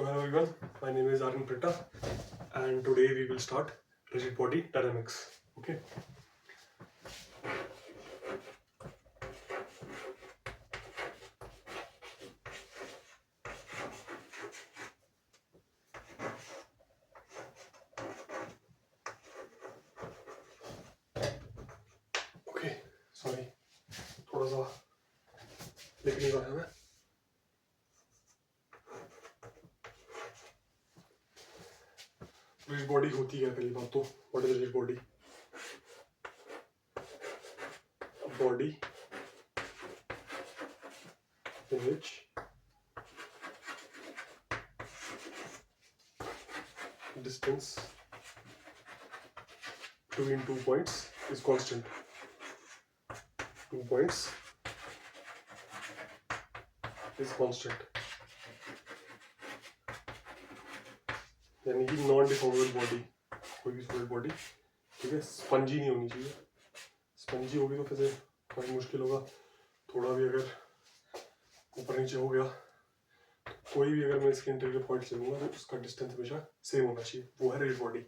So hello everyone, my name is Aryan Pritta and today we will start rigid body dynamics. Okay. Okay, sorry, थोड़ा सा लिख नहीं पाया मैं. Rigid body होती क्या पहली बात तो what is rigid body? A body in which distance between 2 points is constant. 2 points is constant. यानी कि नॉन डिफॉर्मेबल बॉडी, कोई भी सॉलिड बॉडी, ठीक है, स्पंजी नहीं होनी चाहिए. स्पंजी होगी तो फिर काफ़ी मुश्किल होगा. थोड़ा भी अगर ऊपर नीचे हो गया तो कोई भी अगर मैं इसके इंटीरियर पॉइंट लूँगा तो उसका डिस्टेंस हमेशा सेम होना चाहिए. वो है रिजिड बॉडी,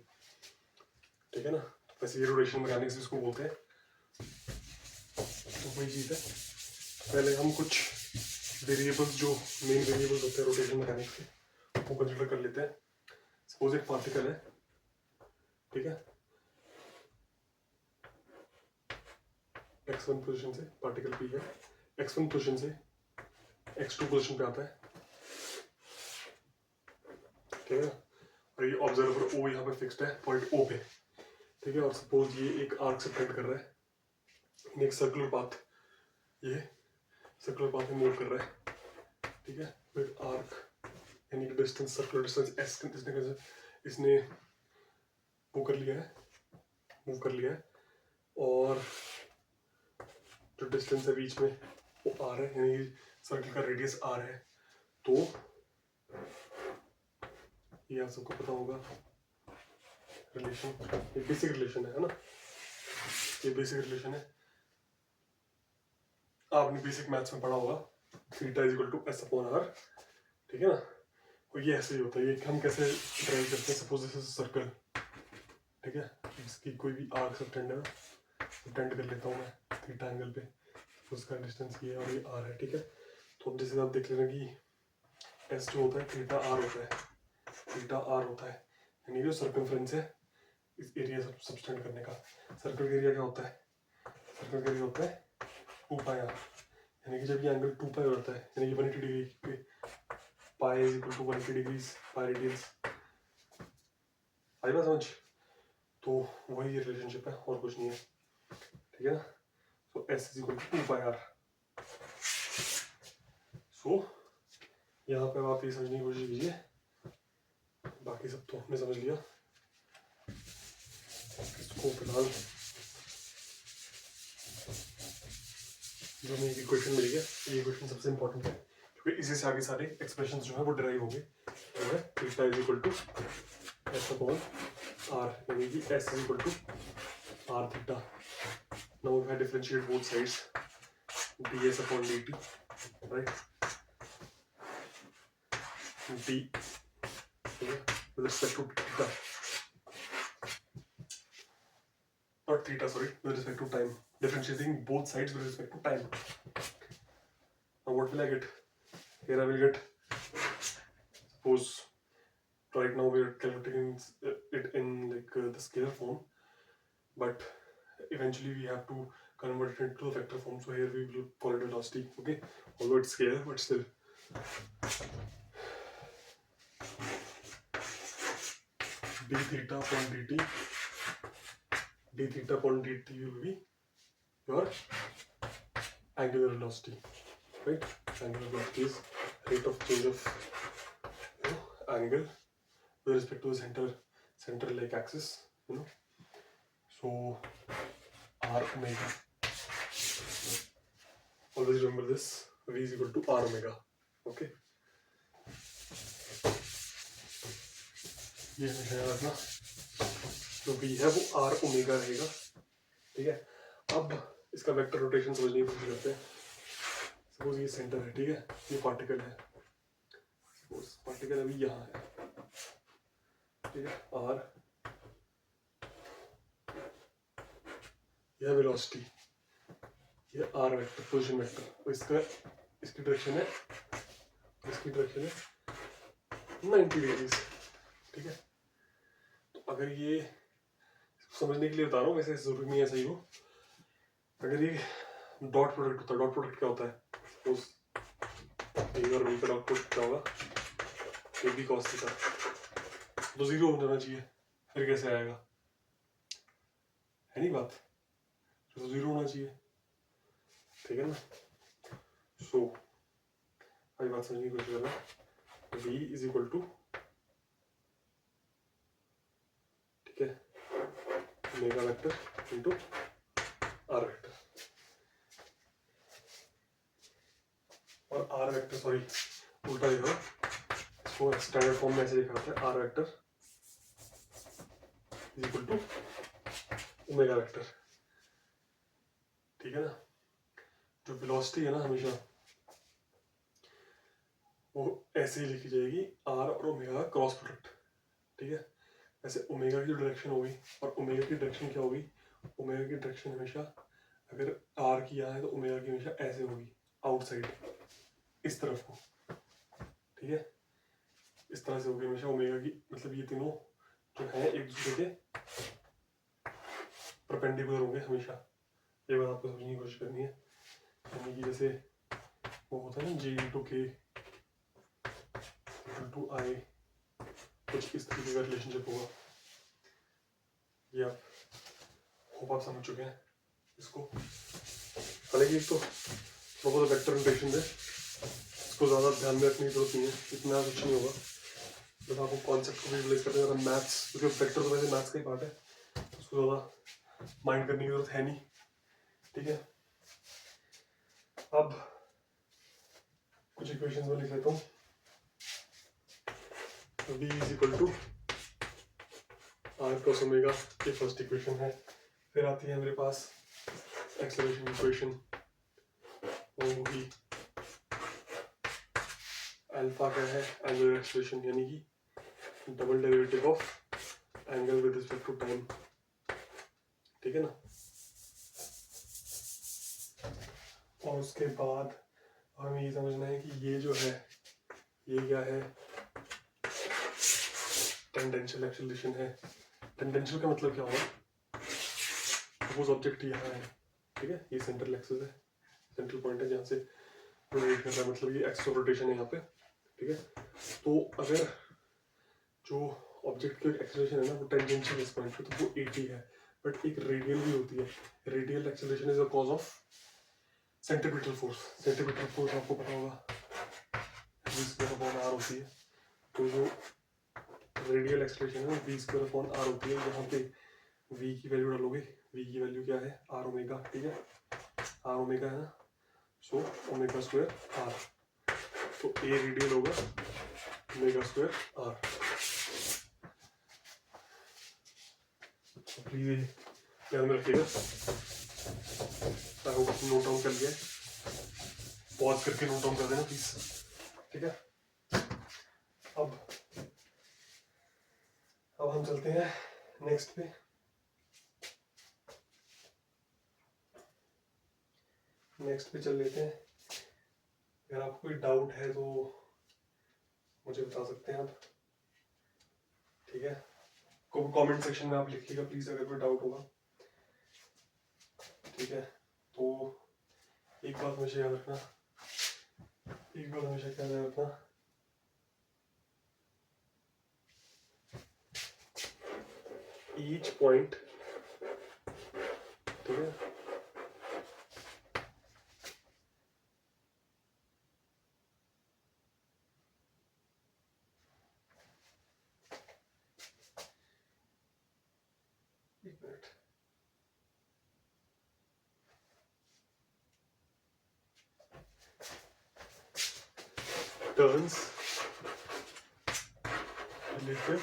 ठीक है ना. तो वैसे ये रोटेशन मैकेनिक्स इसको बोलते हैं. तो वही चीज़ है. पहले हम कुछ वेरिएबल्स, जो मेन वेरिएबल्स होते हैं रोटेशन मैकेनिक्स के, वो कंसिडर कर लेते हैं. सपोज एक पार्टिकल है, ठीक है, x1 पोजीशन से पार्टिकल p है, x1 पोजीशन से x2 पोजीशन पे आता है, ठीक है. और ये ऑब्जर्वर O यहाँ पे फिक्स्ड है पॉइंट O पे, ठीक है. और सपोज ये एक आर्क से कट कर रहा है, एक सर्कुलर पाथ, ये सर्कुलर पाथ में मूव कर रहा है, ठीक है. विद आर्क यानी कि डिस्टेंस, सर्कुलर डिस्टेंस s इसने मूव कर लिया है, और जो डिस्टेंस है बीच में वो r है, यानी सर्कल का रेडियस r है. तो ये आप सबको पता होगा रिलेशन, ये बेसिक रिलेशन है ना. ये बेसिक रिलेशन है, आपने बेसिक मैथ्स में पढ़ा होगा. Theta is equal to s upon r, ठीक है ना. और ये ऐसे ही होता है. ये हम कैसे ड्राइव करते हैं. सपोज दिस इज सर्कल, ठीक है, इसकी कोई भी आर्क सब टेंड है ना, टेंड कर लेता हूँ मैं थीटा एंगल पे. उसका डिस्टेंस ये और ये r है, ठीक है. तो अब जैसे आप देख लेना कि s जो होता है थीटा r होता है, यानी जो सर्कमफ्रेंस है इस एरिया सबटेंड करने का. सर्कल का एरिया क्या होता है? सर्कल का एरिया होता है 2πr, यानी कि जब ये एंगल 2π हो जाता है, यानी कि 180 डिग्री पे pi is equal to 180 degrees pi radians. आई बात समझ? तो वही रिलेशनशिप है और कुछ नहीं है, ठीक है ना. So s is equal to 2πr. So यहाँ पे आप ये समझने की कोशिश कीजिए. बाकी सब तो हमने समझ लिया. इसको फिलहाल जो हमें एक इक्वेशन मिली है, ये इक्वेशन सबसे इंपॉर्टेंट है क्योंकि इसी से आगे सारे एक्सप्रेशंस जो है वो डिराइव होंगे. जो है theta is equal to s upon r, यानी कि s is equal to r theta. Now we have differentiate both sides, ds upon dt, right. d, ठीक है, with respect to theta, not theta, sorry, with respect to time. Differentiating both sides with respect to time. Now what will I get? Here I will get, suppose right now we are calculating it in like the scalar form, but eventually we have to convert it into the vector form. So here we will call it velocity, okay, although it's scalar but still. d theta upon dt will be your angular velocity, right? Angular velocity is rate of change of angle with respect to the center like axis, you know. So r omega, always remember this, v is equal to r omega, okay. ये हमेशा याद रखना, जो v है वो r omega रहेगा, ठीक है. अब इसका वेक्टर रोटेशन समझने की कोशिश करते हैं. सपोज ये सेंटर है, ठीक है, ये पार्टिकल है. फोर्स, पार्टिकल अभी यहाँ है, ठीक है, r, यह वेलोसिटी, ये r वेक्टर, पोजीशन वेक्टर, इसका इसकी डायरेक्शन है, इसकी डायरेक्शन है 90 डिग्रीज, ठीक है। तो अगर ये समझने के लिए बता रहा हूँ, वैसे जरूरी नहीं है सही हो। अगर ये डॉट प्रोडक्ट होता है, डॉट प्रोडक्ट क्या होता है, उस ए और बी का डॉट प्रोडक्ट क्या होगा, ए बी कॉस थीटा, तो जीरो हो जाना चाहिए, फिर कैसे आएगा, है नहीं बात, तो जीरो होना चाहिए, ठीक है ना। सो अभी बात समझने की कोशिश करना, v इज इक्वल टू, ठीक है, omega vector into R vector, और आर वेक्टर, सॉरी उल्टा लिखा, इसको स्टैंडर्ड फॉर्म में ऐसे लिखा जाता है, R vector is equal to omega vector, ठीक है ना। जो वेलोसिटी है ना हमेशा वो ऐसे ही लिखी जाएगी, आर और ओमेगा का क्रॉस प्रोडक्ट, ठीक है। ऐसे ओमेगा की डायरेक्शन होगी और ओमेगा की डायरेक्शन क्या होगी, ओमेगा की डायरेक्शन हमेशा, अगर आर की यहाँ है तो ओमेगा की हमेशा ऐसे होगी, आउटसाइड, इस तरफ को, ठीक है, इस तरह से होगी हमेशा ओमेगा की, मतलब ये तीनों जो है एक दूसरे के परपेंडिकुलर होंगे हमेशा, ये बात आपको समझने की कोशिश करनी है। यानी कि जैसे वो होता है ना J इंटू के इंटू आई, कुछ इस तरीके का रिलेशनशिप होगा, ये आप होप आप समझ चुके हैं इसको। हालांकि एक तो थोड़ा बहुत वेक्टर नोटेशन है, इसको ज़्यादा ध्यान में रखने की जरूरत नहीं है, इतना कुछ नहीं होगा, बस आपको कॉन्सेप्ट को विजुअलाइज करते हैं। मैथ्स, क्योंकि वेक्टर तो वैसे मैथ्स का ही पार्ट है, उसको ज़्यादा माइंड करने की जरूरत है नहीं, ठीक है। अब कुछ इक्वेशंस में लिख लेता हूँ, v is equal to R cross omega, ये फर्स्ट इक्वेशन है। फिर आती है मेरे पास एक्सेलरेशन इक्वेशन, वो होगी अल्फा क्या है, एंगुलर एक्सेलरेशन, यानी कि double derivative of angle with respect to time, ठीक है ना। और उसके बाद हमें ये समझना है कि ये जो है ये क्या है, टेंडेंशियल एक्सेलरेशन है। टेंडेंशियल का मतलब क्या होगा, सपोज ऑब्जेक्ट यहाँ है, ठीक है, ये सेंट्रल एक्सिस है, सेंट्रल पॉइंट है जहाँ से रोटेट कर रहा है, मतलब ये एक्सिस ऑफ रोटेशन है यहाँ पे, ठीक है। तो अगर जो ऑब्जेक्ट की एक्सेलरेशन है ना वो टेंजेंशियल इस पॉइंट पे, तो वो 80 है, बट एक रेडियल भी होती है। Radial acceleration is a cause of centripetal force. Centripetal force आपको पता होगा v² होती है, तो जो रेडियल एक्सेलरेशन है v² होती है। यहाँ पे v की वैल्यू डालोगे, v की वैल्यू क्या है, r ओमेगा, ठीक है, r ओमेगा है ना, सो ओमेगा स्क्वायर r, तो a रेडियल होगा ओमेगा स्क्वायर r। प्लीज ध्यान में रखिएगा, आई होप नोट डाउन कर लिया, पॉज करके नोट डाउन कर देना प्लीज, ठीक है। अब हम चलते हैं नेक्स्ट पे। नेक्स्ट पे चल लेते हैं। अगर आपको कोई डाउट है तो मुझे बता सकते हैं आप, ठीक है, कमेंट सेक्शन में आप लिखिएगा प्लीज अगर कोई डाउट होगा, ठीक है। तो एक बात हमेशा याद रखना, एक बात हमेशा क्या याद रखना, ईच पॉइंट, ठीक है, एक minute, turns relative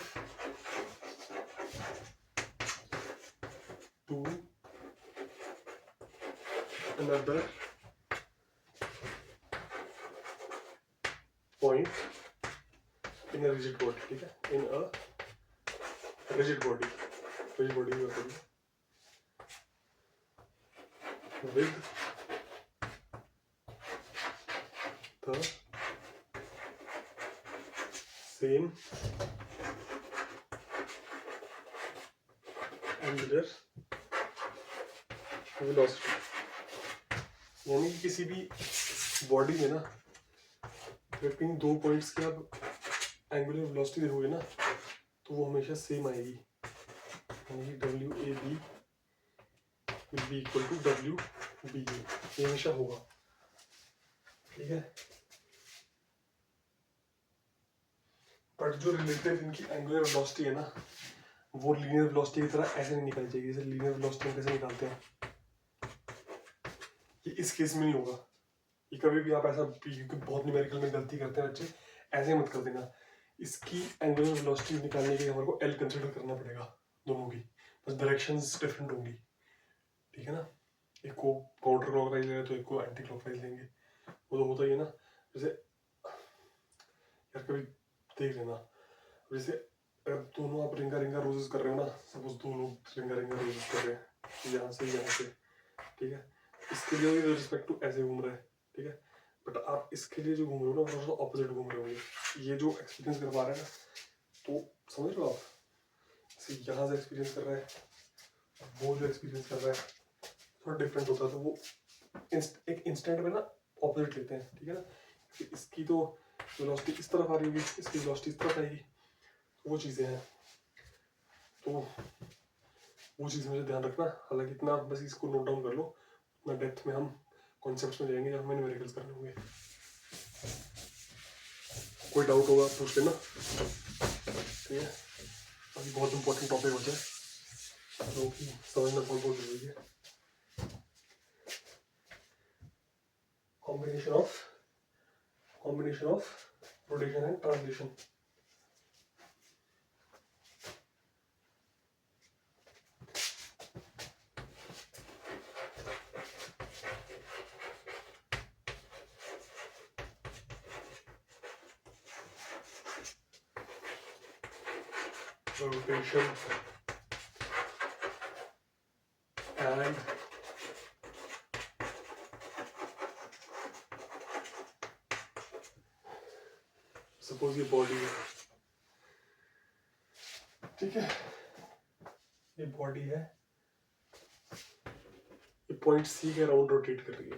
to another point in a rigid body, ठीक है, इन अ रिजिड बॉडी की बात करेंगे with the same angular velocity। यानी कि किसी भी बॉडी में ना जब इन दो पॉइंट्स की आप एंगुलर वेलोसिटी देखोगे ना तो वो हमेशा सेम आएगी, यानी W A B will be equal to W B A, ये हमेशा होगा, ठीक है। बट जो रिलेटिव इनकी एंगुलर वेलोसिटी है ना वो लीनियर वेलोसिटी की तरह ऐसे नहीं निकलनी चाहिए, जैसे लीनियर वेलोसिटी हम कैसे निकालते हैं, ये इस केस में नहीं होगा। ये कभी भी आप ऐसा, क्योंकि बहुत न्यूमेरिकल में गलती करते हैं बच्चे, ऐसे मत कर देना। इसकी एंगुलर वेलोसिटी निकालने के लिए हमारे को एल कंसिडर करना पड़ेगा दोनों की, बस डायरेक्शंस डिफरेंट होंगी, ठीक है ना। एक को काउंटर क्लॉकवाइज लेंगे तो एक को एंटी क्लॉकवाइज लेंगे, वो तो होता ही है ना। जैसे यार कभी देख लेना, जैसे अगर दोनों आप रिंगा रिंगा रोजेस कर रहे हो ना, सपोज दो लोग रिंगा रिंगा रोजेस कर रहे हैं यहाँ से, ठीक है, इसके लिए विद रिस्पेक्ट टू ऐसे घूम रहे हैं, ठीक है, बट आप इसके लिए जो घूम रहे हो ना थोड़ा ऑपोजिट घूम रहे होंगे। ये जो एक्सपीरियंस कर पा रहे हैं ना, तो समझ लो आप, यहाँ से एक्सपीरियंस कर रहा है, वो जो एक्सपीरियंस कर रहा है थोड़ा डिफरेंट होता है, तो वो एक इंस्टेंट में ना ऑपोजिट लेते हैं, ठीक है ना। इसकी तो वेलोसिटी इस तरफ आ रही होगी, इसकी वेलोसिटी इस तरफ आएगी, तो वो चीज़ें हैं, तो वो चीज़ मुझे ध्यान रखना। हालांकि इतना बस इसको नोट डाउन कर लो, उतना डेप्थ में हम कॉन्सेप्ट्स में जाएंगे जब हमें न्यूमेरिकल्स करने होंगे। कोई डाउट होगा पूछ लेना, ठीक है। अभी बहुत इंपॉर्टेंट टॉपिक होता है जो कि समझना बहुत बहुत जरूरी है। Combination of rotation and translation. rotation and suppose ये बॉडी है, ठीक है, ये बॉडी है, ये पॉइंट सी के अराउंड रोटेट कर रही है,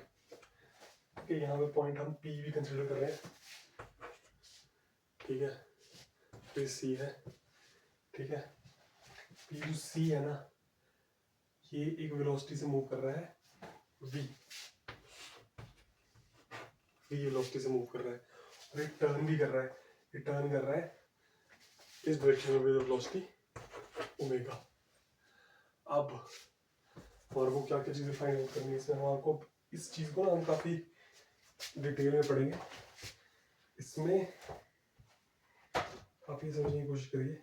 ठीक है। यहाँ पे पॉइंट हम पी भी कंसिडर कर रहे हैं, ठीक है, तो सी है, ठीक है। पी जो सी है ना, ये एक वेलोसिटी से मूव कर रहा है v वेलोसिटी से मूव कर रहा है, और ये टर्न भी कर रहा है, ये टर्न कर रहा है इस डायरेक्शन में वेलोसिटी ओमेगा। अब हमारे को क्या क्या चीजें फाइंड आउट करनी है इसमें, हमारे को इस चीज को ना हम काफी डिटेल में पढ़ेंगे, इसमें काफी समझने की कोशिश करिए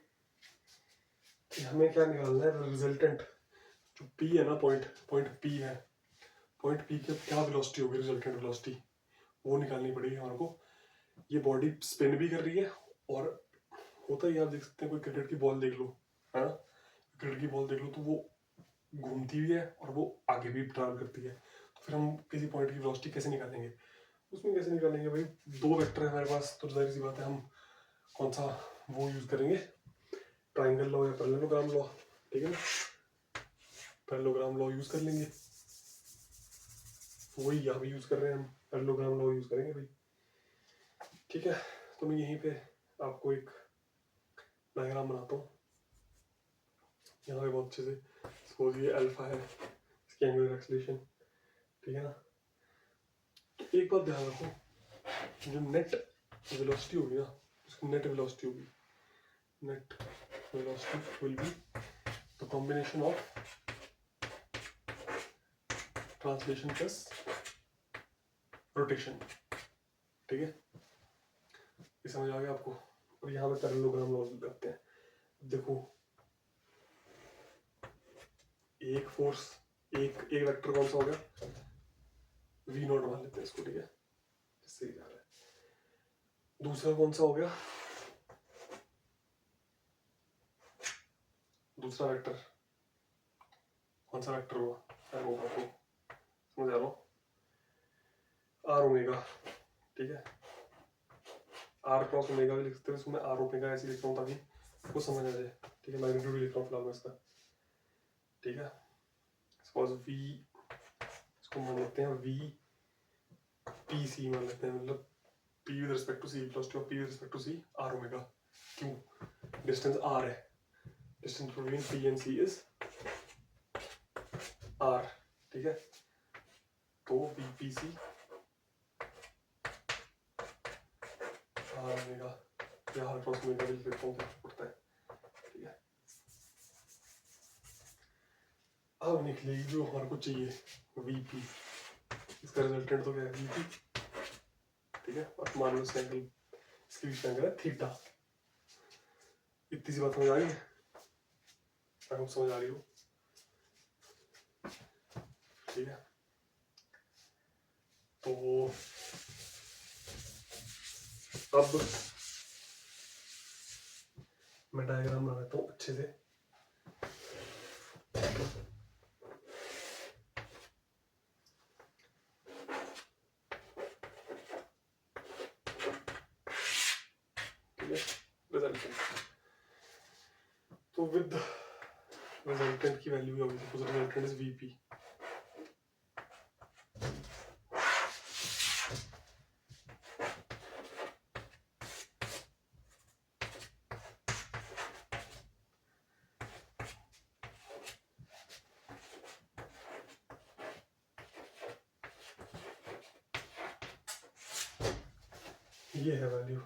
कि हमें क्या निकालना है। रिजल्टेंट जो P है ना, पॉइंट P है, पॉइंट P की क्या वेलोसिटी होगी, रिजल्टेंट वेलोसिटी वो निकालनी पड़ेगी हमारे को। ये बॉडी स्पिन भी कर रही है, और होता ही आप देख सकते हैं, कोई क्रिकेट की बॉल देख लो, है ना, क्रिकेट की बॉल देख लो तो वो घूमती भी है और वो आगे भी ट्रैवल करती है। तो फिर हम किसी पॉइंट की वेलोसिटी कैसे निकालेंगे, उसमें कैसे निकालेंगे भाई, दो वेक्टर है हमारे पास, तो जाहिर सी बात है हम कौन सा वो यूज करेंगे, ट्राइंगल लॉ या पैरेललोग्राम लॉ, ठीक है ना, पैरेललोग्राम लॉ यूज कर लेंगे, वही यहाँ भी यूज कर रहे हैं हम, पैरेललोग्राम लॉ यूज करेंगे भाई, ठीक है। तो मैं यहीं पे आपको एक डायग्राम बनाता हूँ, यहाँ पे बहुत अच्छे से, सपोज ये अल्फा है, इसकी एंगुलर एक्सेलरेशन, ठीक है ना। तो एक बात ध्यान रखो, जो नेट वेलोसिटी होगी ना, उसकी नेट वेलोसिटी होगी, net velocity will be the combination of translation plus rotation, ठीक है, ये समझ आ गया आपको। और यहाँ पे पैरेललोग्राम लॉ करते हैं। देखो एक फोर्स, एक वेक्टर कौन सा हो गया, v नॉट मान लेते हैं इसको, ठीक है, इससे ही जा रहा है। दूसरा कौन सा हो गया, दूसरा वेक्टर कौन सा वेक्टर हुआ, एरो होगा, तो समझ आ रहा हूँ, आर ओमेगा, ठीक है, आर क्रॉस ओमेगा भी लिख सकते हो, इसमें आर ओमेगा ऐसे लिख रहा हूँ ताकि आपको समझ आ जाए, ठीक है, मैग्नीट्यूड लिख रहा हूँ फिलहाल मैं इसका, ठीक है। सपोज वी, इसको मान लेते हैं वी पी सी मान लेते हैं, मतलब P with respect to C velocity of P with respect to C R omega, क्यों, डिस्टेंस आर है, distance between P and C is R, ठीक है, तो V P C R omega या आर क्रॉस ओमेगा भी लिख लेता हूँ, क्या पड़ता है, ठीक है। अब निकलेगी जो हमारे को चाहिए वीपी, इसका रिजल्टेंट तो क्या है वीपी, ठीक है, और मान लो इसका एंगल, इसके बीच में एंगल है थीटा। इतनी सी बात समझ आ रही है, अगर समझ आ रही हो, ठीक है। तो अब मैं डायग्राम बना लेता हूँ अच्छे से, ठीक है, रिजल्टेंट, तो विद रिजल्टेंट की वैल्यू होगी, सपोज रिजल्टेंट इज वीपी, ये है वैल्यू,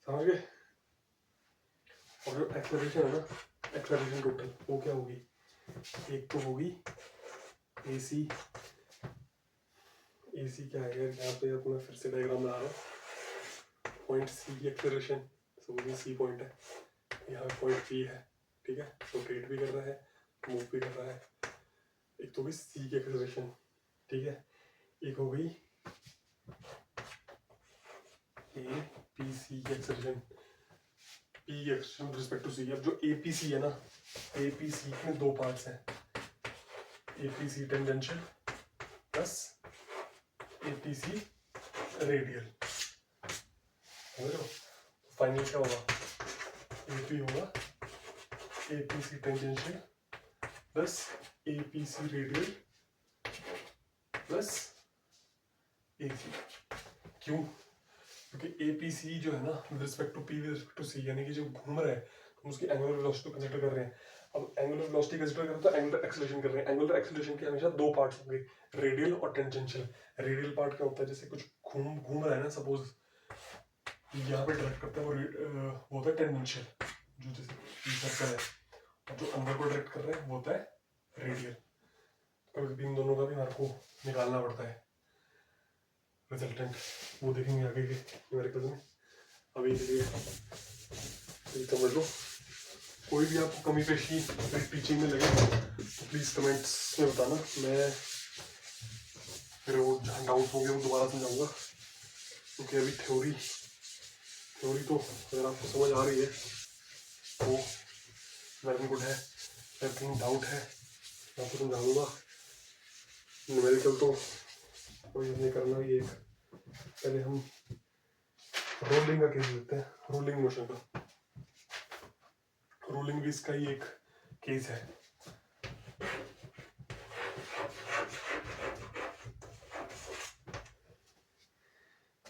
समझ गए। और जो एक्सेलरेशन है ना, एक्सेलरेशन टोटल वो क्या होगी, एक तो होगी एसी, एसी क्या है यार, यहाँ पे मैं फिर से डायग्राम बना रहा हूँ, पॉइंट सी की एक्सेलरेशन, सपोज सी पॉइंट है, यहाँ पे पॉइंट पी है, ठीक है, रोटेट भी कर रहा है, मूव भी कर रहा है, एक तो होगी सी की एक्सेलरेशन, ठीक है, एक हो गई ए पी सी की एक्सेलरेशन, पी की एक्सेलरेशन रिस्पेक्ट टू सी। अब जो ए पी सी है ना, ए पी सी में दो पार्ट्स हैं, A P C tangential plus A P C radial, समझ लो, फाइनल क्या होगा, ए पी होगा A P C tangential plus A P C radial plus A C, क्यों, क्योंकि ए पी सी जो है ना with respect to P with respect to C, यानी कि जो घूम रहा है हम उसकी एंगुलर वेलोसिटी को कंसीडर कर रहे हैं। अब एंगुलर वेलोसिटी कंसीडर कर रहे हैं तो एंगुलर एक्सेलरेशन कर रहे हैं, एंगुलर एक्सेलरेशन के हमेशा दो पार्ट्स होंगे, रेडियल और टेंजेंशियल। रेडियल पार्ट क्या होता है, जैसे कुछ घूम रहा है ना, सपोज यहाँ पे डायरेक्ट करता है वो होता है टेंजेंशियल, जो जैसे सर्कल है, और जो अंदर को डायरेक्ट कर रहे हैं वो होता है रेडियल। कभी इन दोनों का भी हमारे को निकालना पड़ता है रिजल्टेंट, वो देखेंगे आगे के न्यूमेरिकल में। अभी के लिए समझ लो, कोई भी आपको कमी पेशी टीचिंग में लगे तो प्लीज़ कमेंट्स में बताना, मैं फिर वो जहाँ डाउट होंगे वो दोबारा समझाऊंगा, क्योंकि अभी थ्योरी तो अगर आपको समझ आ रही है तो वेरी गुड है, अगर कहीं डाउट है मैं आपको समझा दूँगा। न्यूमेरिकल तो कोई नहीं करना, ही एक पहले हम रोलिंग का केस लेते हैं, रोलिंग मोशन का, रोलिंग भी इसका ही एक केस है।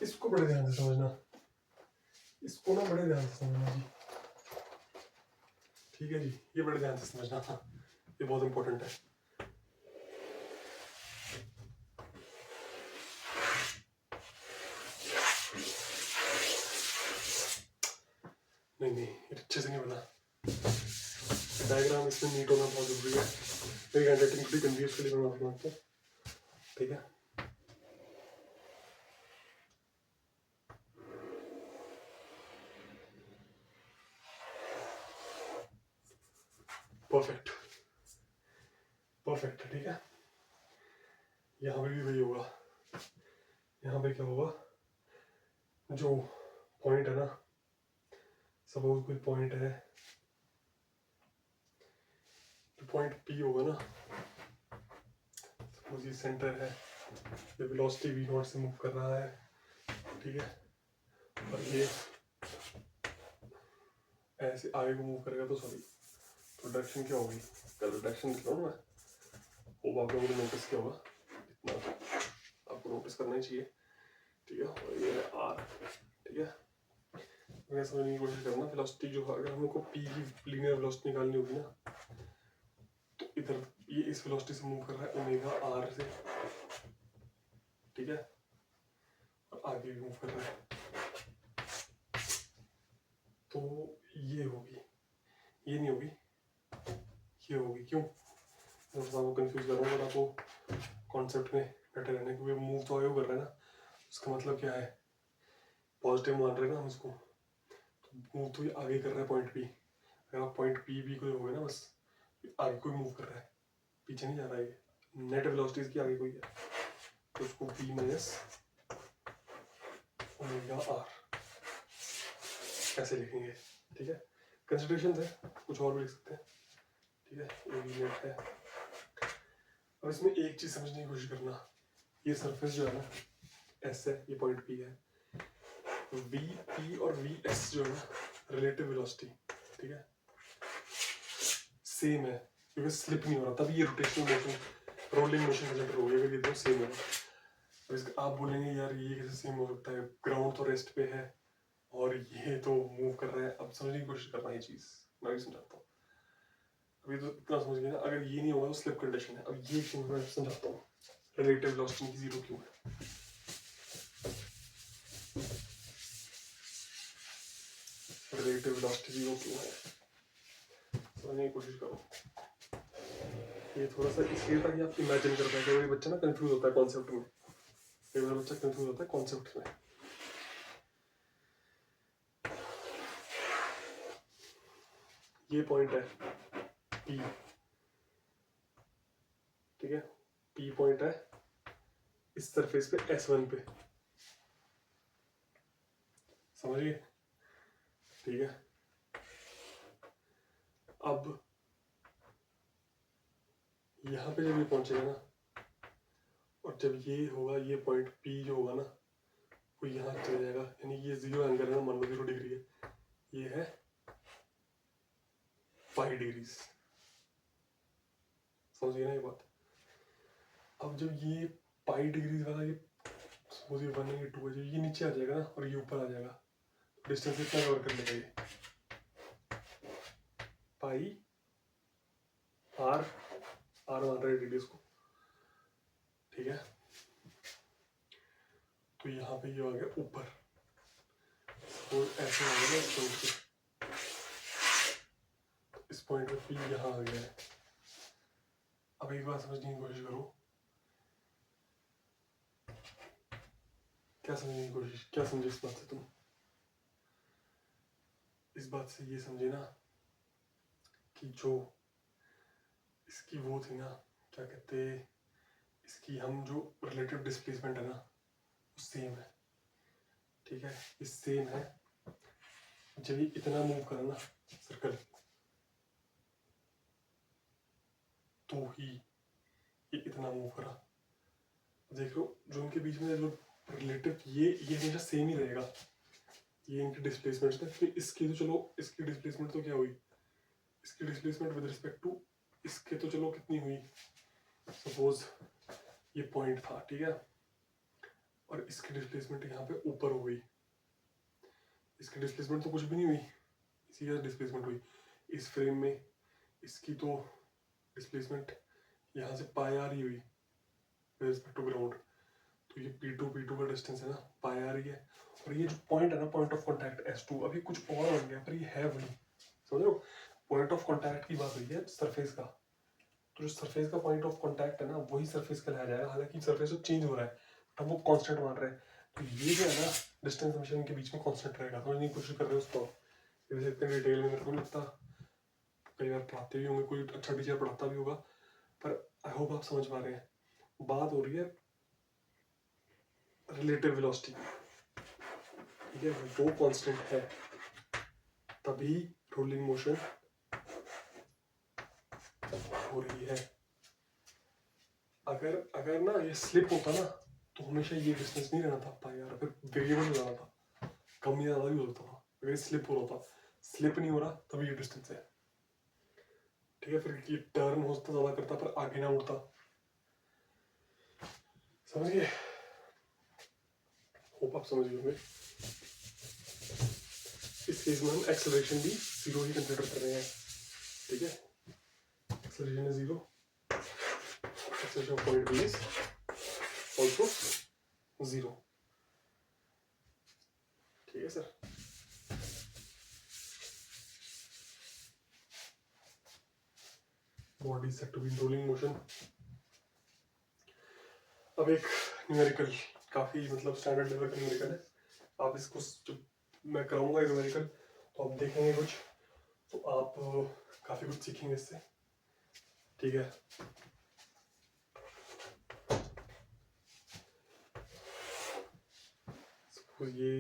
इसको बड़े ध्यान से समझना, इसको ना बड़े ध्यान से समझना जी, ठीक है जी, ये बड़े ध्यान से समझना, ये बहुत इंपॉर्टेंट है। नहीं अच्छे से नहीं बना, डायग्राम इसमें नीट होना बहुत जरूरी है, मेरी हैंडराइटिंग थोड़ी गंदी है इसके लिए मैं माफी मांगता हूँ, ठीक है। परफेक्ट परफेक्ट, ठीक है। यहाँ पे भी वही होगा, यहाँ पे क्या होगा, जो पॉइंट है ना, सपोज कोई पॉइंट है पॉइंट P होगा ना, सपोज ये सेंटर है, ये वेलोसिटी v0 से मूव कर रहा है, ठीक है, और ये ऐसे आगे को मूव करेगा, तो सॉरी तो डायरेक्शन क्या होगी, कल डायरेक्शन लिख रहा हूँ मैं, वो आपको नोटिस किया होगा, इतना आपको नोटिस करना ही चाहिए, ठीक है। और ये है r, ठीक है। मैं समझने की कोशिश करना, वेलोसिटी जो है, अगर हमको p की लीनियर वेलोसिटी निकालनी होगी ना, तो इधर ये इस वेलोसिटी से मूव कर रहा है ओमेगा r से, ठीक है, और आगे भी मूव कर रहा है, तो ये होगी, ये नहीं होगी, ये होगी। क्यों? मैं आपको कंफ्यूज कर रहा हूँ, आपको कॉन्सेप्ट में बैठे रहने, क्योंकि मूव तो आगे कर रहा है ना, उसका मतलब क्या है, पॉजिटिव मान रहे हैं ना हम इसको, तो मूव तो ये आगे कर रहा है पॉइंट P। अगर आप पॉइंट P भी कोई होगा ना, बस आगे कोई मूव कर रहा है, पीछे नहीं जा रहा है, ये नेट वेलोसिटी की आगे कोई है, तो उसको V माइनस ओमेगा r कैसे लिखेंगे, ठीक है। कंसिडरेशन है, कुछ और भी लिख सकते हैं, ठीक है। ये भी नेट है। अब इसमें एक चीज समझने की कोशिश करना, ये सरफेस जो है ना, S है, ये पॉइंट P है, Vp और Vs जो है ना, रिलेटिव वेलोसिटी, ठीक है, सेम है, क्योंकि स्लिप नहीं हो रहा, तभी ये rotational motion, rolling motion consider हो गया, ये दोनों सेम है। अब इसका आप बोलेंगे यार ये कैसे सेम हो सकता है, ग्राउंड तो रेस्ट पे है और ये तो मूव कर रहा है। अब समझने की कोशिश करना ये चीज, मैं भी समझाता हूँ। अभी तो इतना समझ गया ना, अगर ये नहीं होगा तो स्लिप कंडीशन है। अब ये क्यों, मैं समझाता हूँ, रिलेटिव वेलोसिटी की जीरो क्यों है। रिलेटिव वेलोसिटी जीरो क्यों है, समझने की कोशिश करो। ये थोड़ा सा इसलिए ताकि आप इमेजिन कर पाए, कई बच्चा ना कंफ्यूज होता है कॉन्सेप्ट में, कई बार बच्चा कंफ्यूज होता है कॉन्सेप्ट में। ये पॉइंट है P, ठीक है, P पॉइंट है इस सरफेस पे S1 पे, समझिए, ठीक है। अब यहाँ पे जब ये पहुंचेगा ना, और जब ये होगा, ये पॉइंट P जो होगा ना, वो यहाँ चला जाएगा, यानी ये जीरो एंगल है ना, मान लो 0 डिग्री है, ये है 5 डिग्रीज, समझिए ना ये बात। अब जब ये 5 डिग्रीज वाला, ये सपोज ये 1 है, 2 है, जब ये नीचे आ जाएगा ना और ये ऊपर आ जाएगा, डिस्टेंस इतना कवर कर लेगा ये, पाई r मान रहे हैं रेडियस को, ठीक है। तो यहाँ पे ये आ गया ऊपर, और ऐसे आ गया इस पॉइंट पे, इस पॉइंट पे P यहाँ आ गया है। अब एक बात समझने की कोशिश करो, क्या समझने की कोशिश, क्या समझे इस बात से तुम? इस बात से ये समझे ना कि जो इसकी वो थी ना, क्या कहते, इसकी हम जो रिलेटिव डिस्प्लेसमेंट है ना, वो सेम है, ठीक है, ये सेम है। जब ये इतना मूव करा ना सर्कल, तो ही ये इतना मूव करा, देखो जो इनके बीच में जो रिलेटिव, ये हमेशा सेम ही रहेगा, ये इनकी डिस्प्लेसमेंट है। फिर इसकी तो चलो, इसकी डिस्प्लेसमेंट तो क्या हुई, इसकी डिस्प्लेसमेंट विद रिस्पेक्ट टू इसके तो चलो कितनी हुई, सपोज ये पॉइंट था, ठीक है, और इसकी डिस्प्लेसमेंट यहाँ पे ऊपर हो गई, इसकी डिस्प्लेसमेंट तो कुछ भी नहीं हुई, इसी का डिस्प्लेसमेंट हुई। इस फ्रेम में इसकी तो डिस्प्लेसमेंट यहाँ से पाई आ रही हुई विद रिस्पेक्ट टू ग्राउंड, तो ये P2 का डिस्टेंस है ना, पाई आ रही है। और ये जो पॉइंट है ना, पॉइंट ऑफ कॉन्टैक्ट S2, अभी कुछ और बन गया पर ये है वही, समझ लो, पॉइंट ऑफ कॉन्टैक्ट की बात हुई है सरफेस का, तो जो सरफेस का पॉइंट ऑफ कॉन्टैक्ट है ना, वही सरफेस कहलाया जाएगा, हालांकि सरफेस तो चेंज हो रहा है, हम वो कांस्टेंट मान रहे हैं, तो ये जो है ना डिस्टेंस हमेशा इनके बीच में कांस्टेंट रहेगा। समझने की कोशिश कर रहे हो उसको, जैसे इतने डिटेल में मेरे को नहीं लगता, कई बार पढ़ाते भी होंगे, कोई अच्छा टीचर पढ़ाता भी होगा, पर आई होप आप समझ पा रहे हैं। बात हो रही है रिलेटिव वेलोसिटी, ठीक है, वो कांस्टेंट है, तभी रोलिंग मोशन हो रही है। अगर अगर ना ये स्लिप होता ना तो हमेशा ये डिस्टेंस नहीं रहना था यार, फिर वेरिएबल हो जाना था, कम या ज़्यादा भी होता था। अगर स्लिप हो रहा था, स्लिप नहीं हो रहा तभी ये डिस्टेंस है, ठीक है। फिर ये टर्न होता ज़्यादा करता पर आगे ना उड़ता, समझ गए? होप आप समझ गए होंगे। इस केस में हम एक्सेलरेशन भी जीरो ही कंसिडर कर रहे हैं, ठीक है। एक्सेलरेशन है zero, acceleration of point B is also zero, ठीक है sir. Body set to be in rolling motion. अब एक न्यूमेरिकल, काफी मतलब स्टैंडर्ड लेवल का न्यूमेरिकल है। आप इसको जब मैं कराऊंगा न्यूमेरिकल तो आप देखेंगे कुछ, तो आप काफी कुछ सीखेंगे इससे, ठीक है। सपोज ये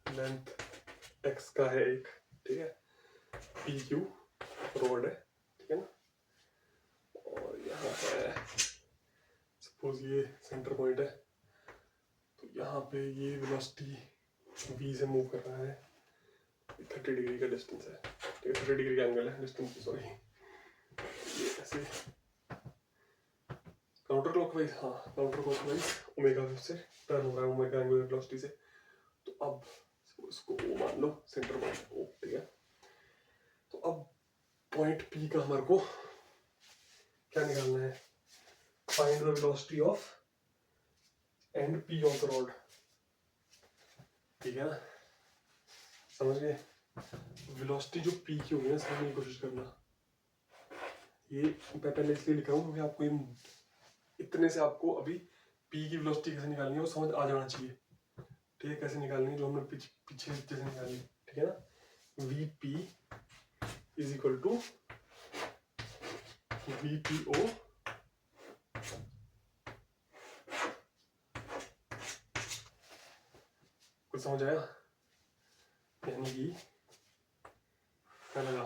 लेंथ x का है एक, ठीक है, पी क्यू रोड है, ठीक है ना, और यहाँ है सपोज ये सेंटर पॉइंट है, तो यहाँ पे ये वेलोसिटी v से मूव कर रहा है, 30 डिग्री का डिस्टेंस है, ठीक है, 30 डिग्री का एंगल है, डिस्टेंस सॉरी, ये ऐसे काउंटर क्लॉकवाइज, हाँ काउंटर क्लॉकवाइज ओमेगा से टर्न हो रहा है, ओमेगा एंगुलर वेलोसिटी से। तो अब इसको O मान लो, सेंटर पॉइंट O, ठीक है। तो अब पॉइंट P का हमारे को क्या निकालना है, find the velocity of and P of the rod, ठीक है ना, समझ गए। वेलोसिटी जो P की होगी ना, समझने की कोशिश करना। ये मैं पहले इसलिए लिखा हूँ क्योंकि आपको इतने से आपको अभी P की वेलोसिटी कैसे निकालनी है वो समझ आ जाना चाहिए, ठीक है। कैसे निकालनी है जो हमने पीछे जैसे निकाली, ठीक है ना। VP is equal to VPO कुछ समझ आया, यानी कि क्या लगा,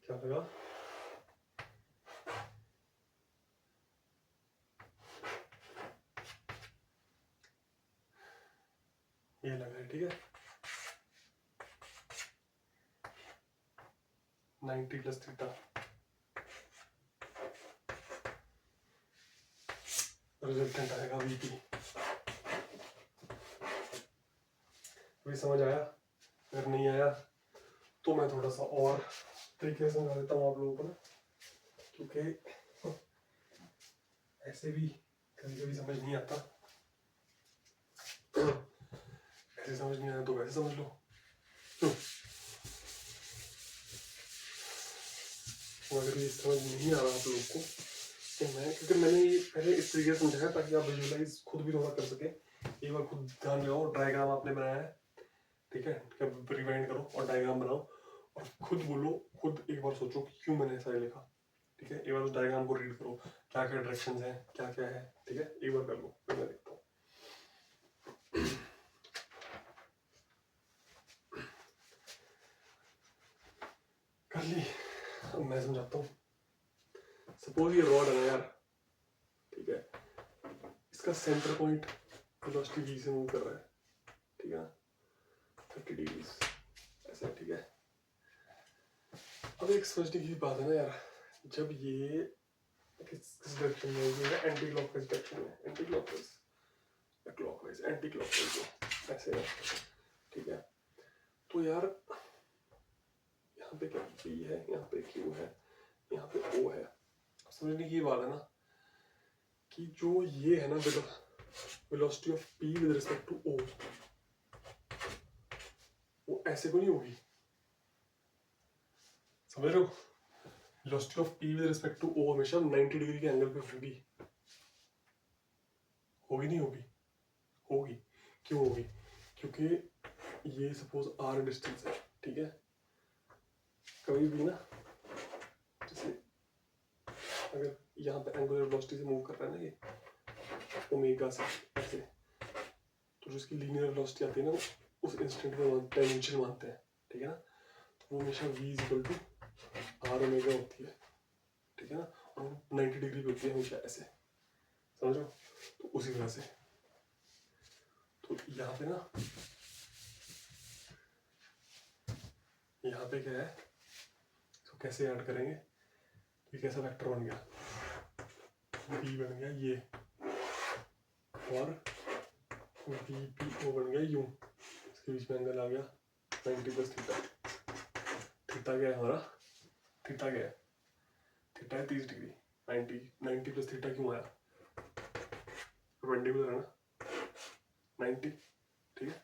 क्या लगा, ये लगा है, ठीक है। 90 प्लस थीटा, रिजल्टेंट आएगा VP। अभी समझ आया? अगर नहीं आया तो मैं थोड़ा सा और तरीके से समझा देता हूँ आप लोगों को ना, क्योंकि ऐसे भी कभी कभी समझ नहीं आता, ऐसे समझ नहीं आया तो वैसे समझ लो। अगर ये समझ नहीं आ रहा आप लोग को तो क्योंकि मैंने ये पहले इस तरीके से समझाया ताकि आप विजुअलाइज खुद भी थोड़ा कर सके। एक बार खुद ध्यान लगाओ, डायग्राम आपने बनाया है, ठीक है, रिवाइंड करो और डायग्राम बनाओ और खुद बोलो, खुद एक बार सोचो कि क्यों मैंने ऐसा लिखा, ठीक है। एक बार उस डायग्राम को रीड करो, क्या क्या डायरेक्शंस हैं, क्या क्या है, ठीक है, एक बार कर लो, फिर मैं देखता हूँ। कर ली, अब मैं समझाता हूँ। सपोज ये रॉड है यार, ठीक है, इसका सेंटर पॉइंट वेलोसिटी v से मूव कर रहा है, ठीक है, 30 डिग्री ऐसा, ठीक है। अब एक समझने की बात है ना यार, जब ये किस डायरेक्शन में है, एंटी क्लॉकवाइज डायरेक्शन में, एंटी क्लॉकवाइज या क्लॉकवाइज, एंटी क्लॉकवाइज ऐसे है, ठीक है। तो यार यहाँ पे क्या B है, यहाँ पे Q है, यहाँ पे O है। समझने की बात है ना कि जो ये है ना velocity of P with respect to O, वो ऐसे को नहीं होगी, समझ रहे हो। Velocity of P with respect to O हमेशा 90 डिग्री के एंगल पे होगी, होगी नहीं होगी, होगी। क्यों होगी? क्योंकि ये सपोज R डिस्टेंस है, ठीक है। कभी भी ना जैसे अगर यहाँ पे एंगुलर वेलोसिटी से मूव कर रहा है ना ये ओमेगा से ऐसे, तो जो इसकी लीनियर वेलोसिटी आती है ना, उस इंस्टेंट में टेंजेंशियल मानते हैं, ठीक है ना। तो वो हमेशा v equal to R omega होती है, ठीक है ना, और वो 90 डिग्री पे होती है हमेशा ऐसे, समझो। तो उसी तरह से तो यहाँ पे ना, यहाँ पे क्या है, तो कैसे ऐड करेंगे, ये कैसा वेक्टर बन गया, v बन गया ये, और VPO बन गया यूं, इसके बीच में एंगल आ गया 90 प्लस थीटा। थीटा क्या है हमारा, थीटा क्या है, थीटा है 30 डिग्री। 90 प्लस थीटा क्यों आया, 20 में था ना 90, ठीक है।